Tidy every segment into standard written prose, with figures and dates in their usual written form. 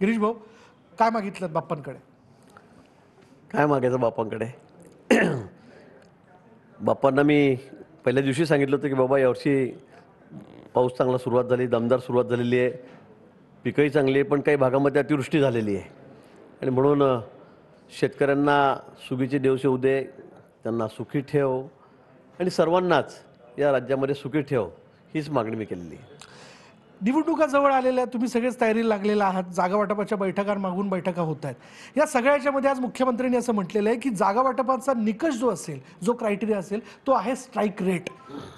गिरीश भाऊ, काय मागितलं बाप्पांकडे? काय मागायचं बाप्पांकडे? बाप्पांना मी पहिल्या दिवशी सांगितलं होतं की बाबा यावर्षी पाऊस चांगला सुरुवात झाली, दमदार सुरुवात झालेली आहे, पिकंही चांगली आहे, पण काही भागामध्ये अतिवृष्टी झालेली आहे आणि म्हणून शेतकऱ्यांना सुगीचे दिवस येऊ दे, त्यांना सुखी ठेव आणि सर्वांनाच या राज्यामध्ये सुखी ठेव, हीच मागणी मी केलेली आहे. निवडणुका जवळ आलेल्या, तुम्ही सगळेच तयारीला लागलेला आहात, जागा वाटपाच्या बैठकांमागून बैठका होत आहेत. या सगळ्याच्या मध्ये आज मुख्यमंत्र्यांनी असं म्हटलेलं आहे की जागा वाटपाचा निकष जो असेल, जो क्रायटेरिया असेल, तो आहे स्ट्राईक रेट,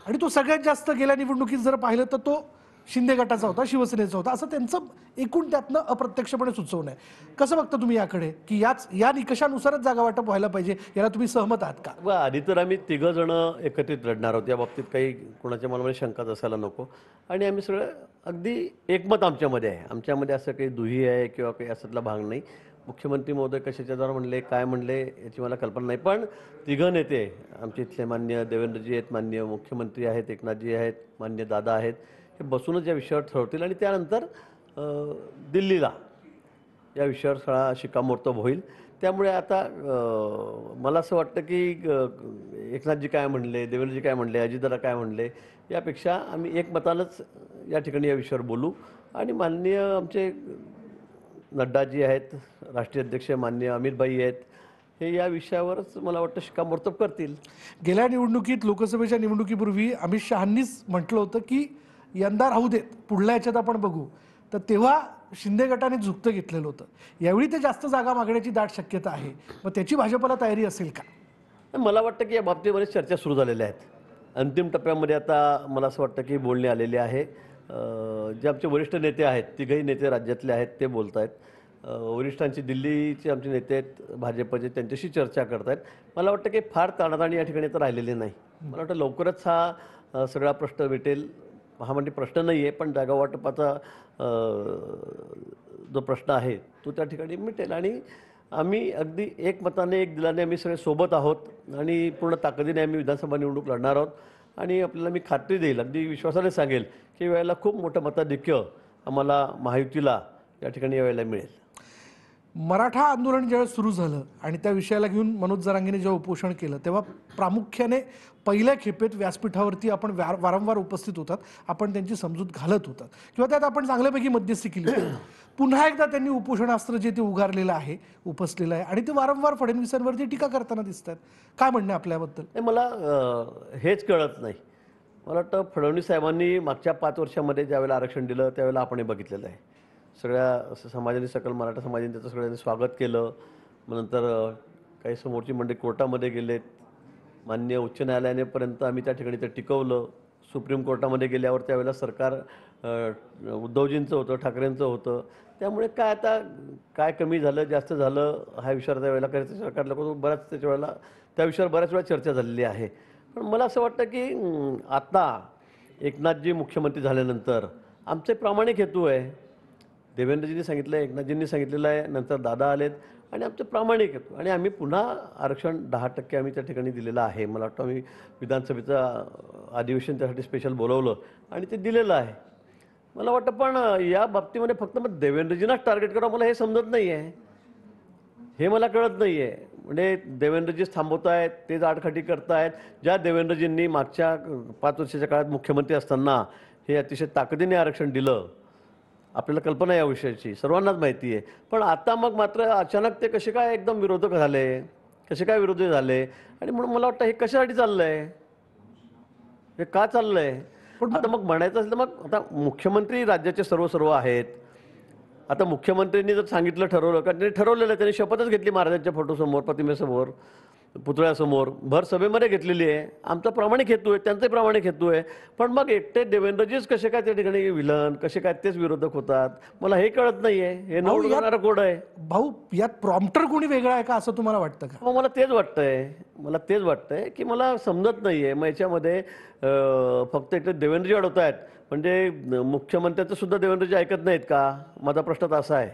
आणि तो सगळ्यात जास्त गेल्या निवडणुकीत जर पाहिलं तर तो शिंदे गटाचा होता, शिवसेनेचा होता, असं त्यांचं एकूण त्यातनं अप्रत्यक्षपणे सुचवणं आहे. कसं बघता तुम्ही याकडे, की या निकषानुसारच जागा वाटप व्हायला पाहिजे, याला तुम्ही सहमत आहात का? व आधी तर आम्ही तिघं जण एकत्रित लढणार आहोत, या बाबतीत काही कोणाच्या मनामध्ये शंकाच असायला नको आणि आम्ही सगळं अगदी एकमत आमच्यामध्ये आहे. आमच्यामध्ये असं काही दुही आहे किंवा काही असतला भाग नाही. मुख्यमंत्री महोदय कशाच्याद्वारे म्हणले, काय म्हणले याची मला कल्पना नाही, पण तिघं नेते आमचे इथले मान्य देवेंद्रजी आहेत, मान्य मुख्यमंत्री आहेत, एकनाथजी आहेत, मान्य दादा आहेत, हे बसूनच या विषयावर ठरवतील आणि त्यानंतर दिल्लीला या विषयावर सगळा शिक्कामोर्तब होईल. त्यामुळे आता मला असं वाटतं की एकनाथजी काय म्हणले, देवेंद्रजी काय म्हणले, अजितदादा काय म्हणले, यापेक्षा आम्ही एकमतानंच या ठिकाणी या विषयावर बोलू आणि माननीय आमचे नड्डाजी आहेत, राष्ट्रीय अध्यक्ष माननीय अमितभाई आहेत, हे या विषयावरच मला वाटतं शिक्कामोर्तब करतील. गेल्या निवडणुकीत, लोकसभेच्या निवडणुकीपूर्वी अमित शहांनीच म्हटलं होतं की यंदा राहू देत, पुढल्या याच्यात आपण बघू, तर तेव्हा शिंदे गटाने झुकतं घेतलेलं होतं. यावेळी ते जास्त जागा मागण्याची दाट शक्यता आहे, मग त्याची भाजपला तयारी असेल का? मला वाटतं की या बाबतीमध्ये चर्चा सुरू झालेल्या आहेत. अंतिम टप्प्यामध्ये आता मला असं वाटतं की बोलणे आलेले आहे. जे आमचे वरिष्ठ नेते आहेत, तिघही नेते राज्यातले आहेत, ते बोलत आहेत. वरिष्ठांची दिल्लीचे आमचे नेते आहेत भाजपचे, त्यांच्याशी चर्चा करत आहेत. मला वाटतं की फार ताणाताणी या ठिकाणी तर राहिलेली नाही. मला वाटतं लवकरच हा सगळा प्रश्न मिटेल. हा म्हणजे प्रश्न नाही आहे, पण जागा वाटपाचा जो प्रश्न आहे तो त्या ठिकाणी मिटेल आणि आम्ही अगदी एकमताने, एक दिलाने आम्ही सगळे सोबत आहोत आणि पूर्ण ताकदीने आम्ही विधानसभा निवडणूक लढणार आहोत आणि आपल्याला मी खात्री देईल, अगदी विश्वासाने सांगेल की वेळेला खूप मोठं मताधिक्य आम्हाला महायुतीला या ठिकाणी यावेळेला मिळेल. मराठा आंदोलन ज्यावेळेस सुरू झालं आणि त्या विषयाला घेऊन मनोज जरांगेने जेव्हा उपोषण केलं, तेव्हा प्रामुख्याने पहिल्या खेपेत व्यासपीठावरती आपण वारंवार उपस्थित होतात, आपण त्यांची समजूत घालत होतात किंवा त्यात आपण चांगल्यापैकी मध्यस्थी केली होती. पुन्हा एकदा त्यांनी उपोषणास्त्र जे ते उगारलेलं आहे, उपसलेलं आहे आणि ते वारंवार फडणवीसांवरती टीका करताना दिसतात. काय म्हणणं आपल्याबद्दल? मला हेच कळत नाही. मला वाटतं फडणवीस साहेबांनी मागच्या 5 वर्षामध्ये ज्यावेळेला आरक्षण दिलं त्यावेळेला आपण हे बघितलेलं आहे. सगळ्या समाजाने, सकल मराठा समाजाने त्याचं सगळ्यांनी स्वागत केलं. मग नंतर काही समोरची मंडळी कोर्टामध्ये गेलेत, माननीय उच्च न्यायालयानेपर्यंत आम्ही त्या ठिकाणी ते टिकवलं. सुप्रीम कोर्टामध्ये गेल्यावर त्यावेळेला सरकार उद्धवजींचं होतं, ठाकरेंचं होतं. त्यामुळे काय आता काय कमी झालं, जास्त झालं हा विचार त्यावेळेला करायचं सरकारला बऱ्याच त्याच्या वेळेला त्या विषयावर बऱ्याच वेळा चर्चा झालेली आहे. पण मला असं वाटतं की आता एकनाथजी मुख्यमंत्री झाल्यानंतर आमचे प्रामाणिक हेतू आहे. देवेंद्रजींनी सांगितलं आहे, एकनाथजींनी सांगितलेलं आहे, नंतर दादा आलेत आणि आमचे प्रामाणिक हेतू आणि आम्ही पुन्हा आरक्षण 10% आम्ही त्या ठिकाणी दिलेलं आहे. मला वाटतं आम्ही विधानसभेचं अधिवेशन त्यासाठी स्पेशल बोलवलं आणि ते दिलेलं आहे. मला वाटतं पण या बाबतीमध्ये फक्त मग देवेंद्रजींनाच टार्गेट करावं मला हे समजत नाही आहे, हे मला कळत नाही आहे. म्हणजे देवेंद्रजीच थांबवत आहेत, तेच आडकाठी करतायत. ज्या देवेंद्रजींनी मागच्या 5 वर्षाच्या काळात मुख्यमंत्री असताना हे अतिशय ताकदीने आरक्षण दिलं, आपल्याला कल्पना या विषयाची सर्वांनाच माहिती आहे. पण आता मग मात्र अचानक ते कसे काय एकदम विरोधक झाले, कसे काय विरोधी झाले आणि म्हणून मला वाटतं हे कशासाठी चाललं आहे, हे का चाललं आहे? आता मग म्हणायचं असेल तर मग आता मुख्यमंत्री राज्याचे सर्व आहेत. आता मुख्यमंत्र्यांनी जर सांगितलं, ठरवलं का त्यांनी ठरवलेलं, त्यांनी शपथच घेतली महाराजांच्या फोटोसमोर, प्रतिमेसमोर, पुतळ्यासमोर, भर सभेमध्ये घेतलेली आहे. आमचा प्रामाणिक हेतू आहे, त्यांचाही प्रामाणिक हेतू आहे. पण मग एकटे देवेंद्रजीच कसे काय त्या ठिकाणी विलन, कसे काय तेच विरोधक होतात, मला हे कळत नाही आहे. हे नवडणारा कोड आहे भाऊ. यात प्रॉम्प्टर कोणी वेगळा आहे का असं तुम्हाला वाटतं का? मग मला तेच वाटतंय की मला समजत नाही आहे. मग याच्यामध्ये फक्त एकटे देवेंद्रजी अडवत आहेत, म्हणजे मुख्यमंत्र्यांचं सुद्धा देवेंद्रजी ऐकत नाहीत का? माझा प्रश्न तर असा आहे.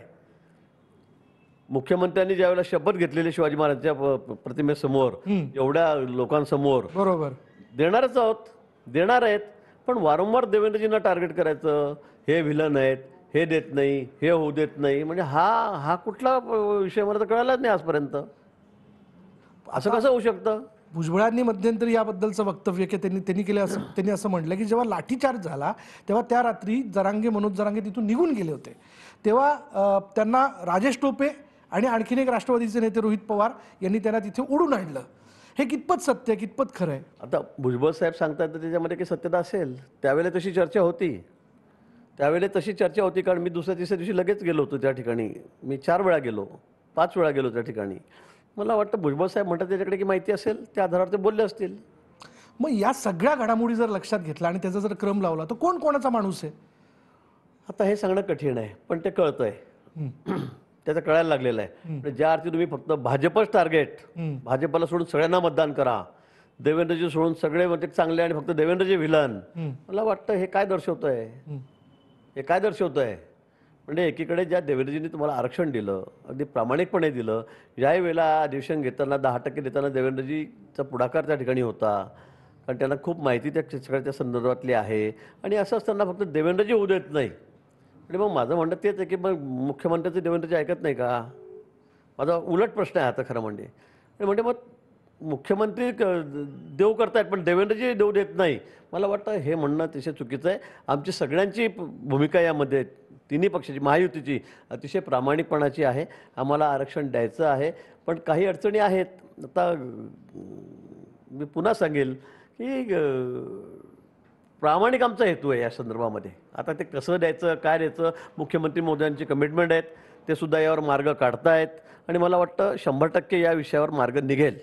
मुख्यमंत्र्यांनी ज्यावेळेला शपथ घेतलेली शिवाजी महाराजांच्या प्रतिमेसमोर, एवढ्या लोकांसमोर, बरोबर देणार आहेत, पण वारंवार देवेंद्रजींना टार्गेट करायचं, हे व्हिलन आहेत, हे देत नाही, हे होऊ देत नाही, म्हणजे हा हा कुठला विषय मला तर कळालाच नाही आजपर्यंत. असं कसं होऊ शकतं? भुजबळांनी मध्यंतरी याबद्दलचं वक्तव्य की त्यांनी त्यांनी केलं असं त्यांनी असं म्हटलं की जेव्हा लाठीचार्ज झाला तेव्हा त्या रात्री मनोज जरांगे तिथून निघून गेले होते, तेव्हा त्यांना राजेश टोपे आणि आणखीन एक राष्ट्रवादीचे नेते रोहित पवार यांनी त्यांना तिथे ओढून आणलं. हे कितपत सत्य आहे, कितपत खरं आहे? आता भुजबळ साहेब सांगतात तर त्याच्यामध्ये काही सत्यता असेल. त्यावेळेला तशी चर्चा होती. कारण मी दुसऱ्या तिसऱ्या दिवशी लगेच गेलो होतो त्या ठिकाणी. मी 4 वेळा गेलो, 5 वेळा गेलो त्या ठिकाणी. मला वाटतं भुजबळ साहेब म्हणतात त्याच्याकडे की माहिती असेल, त्या आधारावर ते बोलले असतील. मग या सगळ्या घडामोडी जर लक्षात घेतला आणि त्याचा जर क्रम लावला तर कोण कोणाचा माणूस आहे? आता हे सांगणं कठीण आहे, पण ते कळतंय. त्याचं कळायला लागलेलं आहे. म्हणजे ज्या अर्थी तुम्ही फक्त भाजपच टार्गेट, भाजपला सोडून सगळ्यांना मतदान करा, देवेंद्रजी सोडून सगळे म्हणजे चांगले आणि फक्त देवेंद्रजी विलन, मला वाटतं हे काय दर्शवतंय? म्हणजे एकीकडे ज्या देवेंद्रजींनी तुम्हाला आरक्षण दिलं, अगदी प्रामाणिकपणे दिलं, ज्याही वेळेला अधिवेशन घेताना 10% देताना देवेंद्रजीचा पुढाकार त्या ठिकाणी होता, कारण त्यांना खूप माहिती त्या सगळ्याच्या संदर्भातली आहे. आणि असं असताना फक्त देवेंद्रजी होऊ देत नाही. म्हणजे मग माझं म्हणणं तेच आहे की मग मुख्यमंत्र्याचे देवेंद्रजी ऐकत नाही का? माझा उलट प्रश्न आहे आता खरं म्हणजे मग मुख्यमंत्री देऊ करतायत पण देवेंद्रजी देऊ देत नाही. मला वाटतं हे म्हणणं अतिशय चुकीचं आहे. आमची सगळ्यांची भूमिका यामध्ये तिन्ही पक्षाची, महायुतीची अतिशय प्रामाणिकपणाची आहे. आम्हाला आरक्षण द्यायचं आहे, पण काही अडचणी आहेत. आता मी पुन्हा सांगेल की प्रामाणिक आमचा हेतू आहे या संदर्भामध्ये. आता ते कसं द्यायचं, काय द्यायचं, मुख्यमंत्री मोदयांची कमिटमेंट आहेत, ते सुद्धा यावर मार्ग काढतायत आणि मला वाटतं 100% या विषयावर मार्ग निघेल,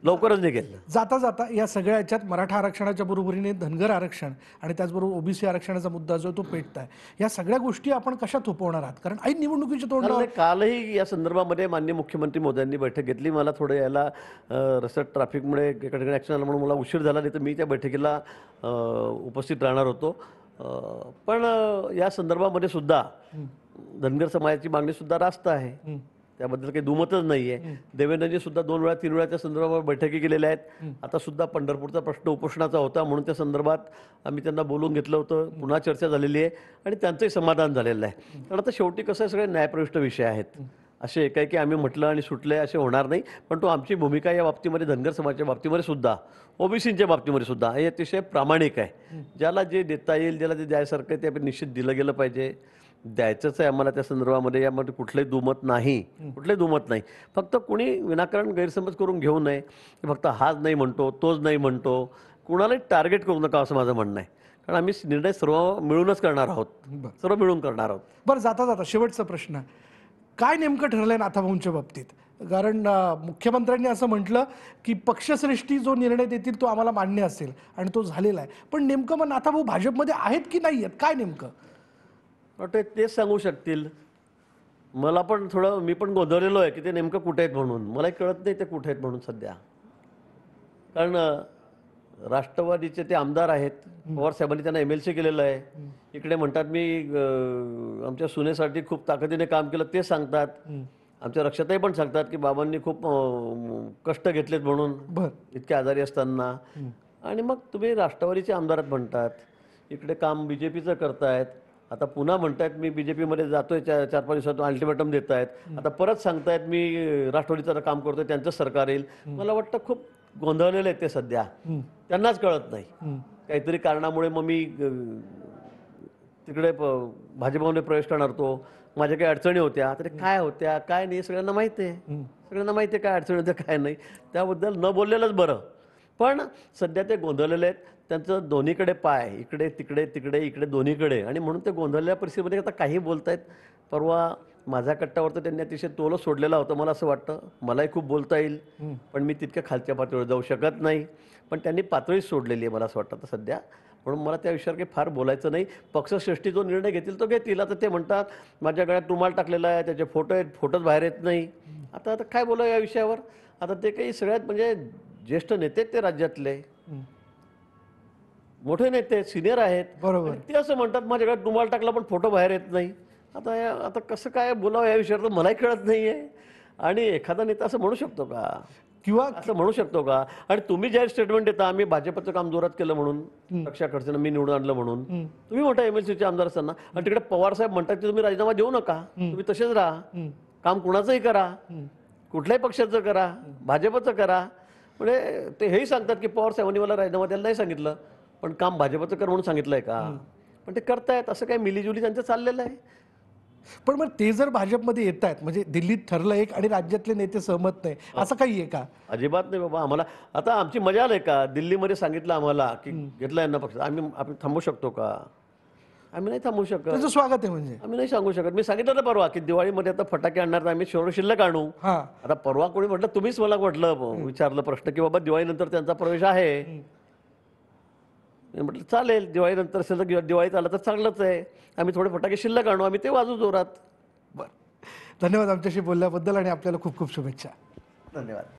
लवकरच निघेल. जाता जाता या सगळ्या याच्यात मराठा आरक्षणाच्या बरोबरीने धनगर आरक्षण आणि त्याचबरोबर ओबीसी आरक्षणाचा मुद्दा जो तो पेटताय, या सगळ्या गोष्टी आपण कशा थोपवणार आहात? कारण ऐन निवडणुकीच्या तोंडावर कालही या संदर्भामध्ये माननीय मुख्यमंत्री मोदयांनी बैठक घेतली. मला थोडं यायला रस्त्यात ट्रॅफिकमुळे एका ठिकाणी ॲक्शन आलं म्हणून मला उशीर झाला, नाही तर मी त्या बैठकीला उपस्थित राहणार होतो. पण या संदर्भामध्ये सुद्धा धनगर समाजाची मागणी सुद्धा रास्त आहे, त्याबद्दल काही दुमतच नाही आहे. देवेंद्रजी सुद्धा 2 वेळा 3 वेळा त्या संदर्भावर बैठकी केलेल्या आहेत. आता सुद्धा पंढरपूरचा प्रश्न उपोषणाचा होता म्हणून त्या संदर्भात आम्ही त्यांना बोलून घेतलं होतं, पुन्हा चर्चा झालेली आहे आणि त्यांचंही समाधान झालेलं आहे. कारण आता शेवटी कसं सगळे न्यायप्रविष्ट विषय आहेत, असे एकाएकी आम्ही म्हटलं आणि सुटले असे होणार नाही. पण तो आमची भूमिका या बाबतीमध्ये धनगर समाजाच्या बाबतीमध्ये सुद्धा, ओबीसीच्या बाबतीमध्ये सुद्धा हे अतिशय प्रामाणिक आहे. ज्याला जे देता येईल, ज्याला जे द्यायसारखं आहे ते आपण निश्चित दिलं गेलं पाहिजे, द्यायचंच आहे आम्हाला त्या संदर्भामध्ये. यामध्ये कुठलंही दुमत नाही. फक्त कुणी विनाकारण गैरसमज करून घेऊ नये की फक्त हाच नाही म्हणतो, तोच नाही म्हणतो, कुणालाही टार्गेट करू नका असं माझं म्हणणं आहे. कारण आम्ही निर्णय सर्व मिळूनच करणार आहोत, सर्व मिळून करणार आहोत. बरं, जाता जाता शेवटचा प्रश्न, काय नेमकं ठरलंय नाथाभाऊंच्या बाबतीत? कारण मुख्यमंत्र्यांनी असं म्हटलं की पक्षश्रेष्ठी जो निर्णय देतील तो आम्हाला मान्य असेल आणि तो झालेला आहे, पण नेमकं मग नाथाभाऊ भाजपमध्ये आहेत की नाही आहेत, काय नेमकं? वाटतं तेच सांगू शकतील. मला पण मी पण गोंधळलेलो आहे की ते नेमकं कुठे आहेत म्हणून. मलाही कळत नाही ते कुठे आहेत म्हणून सध्या. कारण राष्ट्रवादीचे ते आमदार आहेत, पवार साहेबांनी त्यांना MLC केलेलं आहे. इकडे म्हणतात मी आमच्या सुनेसाठी खूप ताकदीने काम केलं, ते सांगतात. आमच्या रक्षाताई पण सांगतात की बाबांनी खूप कष्ट घेतलेत म्हणून इतके आजारी असताना. आणि मग तुम्ही राष्ट्रवादीचे आमदारात म्हणतात, इकडे काम BJPचं करतायत, आता पुन्हा म्हणतायत मी BJPमध्ये जातोय, 4-5 दिवसात अल्टिमेटम देत आहेत, आता परत सांगतायत मी राष्ट्रवादीचं काम करतोय, त्यांचं सरकार येईल. मला वाटतं खूप गोंधळलेले आहेत ते सध्या, त्यांनाच कळत नाही. काहीतरी कारणामुळे मग मी तिकडे भाजपमध्ये प्रवेश करणार होतो, माझ्या काही अडचणी होत्या, तरी काय होत्या काय नाही सगळ्यांना माहिती आहे, काय अडचणी होत्या काय नाही, त्याबद्दल न बोललेलंच बरं. पण सध्या ते गोंधळलेले आहेत, त्यांचं दोन्हीकडे पाय, इकडे तिकडे तिकडे इकडे दोन्हीकडे, आणि म्हणून ते गोंधळलेल्या परिस्थितीमध्ये आता काही बोलतायत. परवा माझ्या कट्ट्यावर तर त्यांनी अतिशय तोल सोडलेला होता. मला असं वाटतं मलाही खूप बोलता येईल, पण मी तितक्या खालच्या पातळीवर जाऊ शकत नाही. पण त्यांनी पातळीच सोडलेली आहे मला असं वाटतं आता सध्या, म्हणून मला त्या विषयावर काही फार बोलायचं नाही. पक्षश्रेष्ठी जो निर्णय घेतील तो घेतील. आता ते म्हणतात माझ्या गळ्यात रुमाल टाकलेला आहे, त्याचे फोटोच बाहेर येत नाही. आता काय बोला या विषयावर? आता ते काही सगळ्यात म्हणजे ज्येष्ठ नेते ते राज्यातले मोठे नेते सिनियर आहेत, बरोबर. ते असं म्हणतात माझ्या गळ्यात रुमाल टाकला पण फोटो बाहेर येत नाही. आता कसं काय बोलावं या विषयावर मलाही कळत नाही आहे. आणि एखादा नेता असं म्हणू शकतो का? किंवा असं म्हणू शकतो का? आणि तुम्ही जाहीर स्टेटमेंट देता आम्ही भाजपचं काम जोरात केलं म्हणून, रक्षा खडसेंना मी निवडून आणलं म्हणून. तुम्ही मोठा एमएलसीचे आमदार असताना आणि तिकडे पवार साहेब म्हणतात की तुम्ही राजीनामा देऊ नका, तुम्ही तसेच राहा, काम कुणाचंही करा, कुठल्याही पक्षाचं करा, भाजपचं करा. म्हणजे ते हेही सांगतात की पवार साहेबांनी मला राजीनामा द्यायला नाही सांगितलं, पण काम भाजपचं कर म्हणून सांगितलंय का? पण ते करतायत. असं काही मिलीजुली त्यांचं चाललेलं आहे. पण मग ते जर भाजपमध्ये येत आहेत म्हणजे दिल्लीत ठरलं एक आणि राज्यातले नेते सहमत नाही असं काही आहे का? अजिबात नाही बाबा. आम्हाला आता आमची मजा आली का? दिल्लीमध्ये सांगितलं आम्हाला की घेतलं यांना पक्ष, आम्ही थांबू शकतो का? आम्ही नाही थांबू शकत. त्याचं स्वागत आहे म्हणजे. आम्ही नाही सांगू शकत. मी सांगितलं ना परवा की दिवाळीमध्ये आता फटाके आणणार तर आम्ही शिल्लक आणू. हा आता परवा कोणी म्हटलं, तुम्हीच मला म्हटलं विचारलं प्रश्न की बाबा दिवाळीनंतर त्यांचा प्रवेश आहे. मी म्हटलं चालेल, दिवाळीनंतर असेल तर दिवाळीत आलं तर चांगलंच आहे. आम्ही थोडे फटाके शिल्लक आणू, आम्ही ते वाजू जोरात. बरं, धन्यवाद आमच्याशी बोलल्याबद्दल आणि आपल्याला खूप खूप शुभेच्छा. धन्यवाद.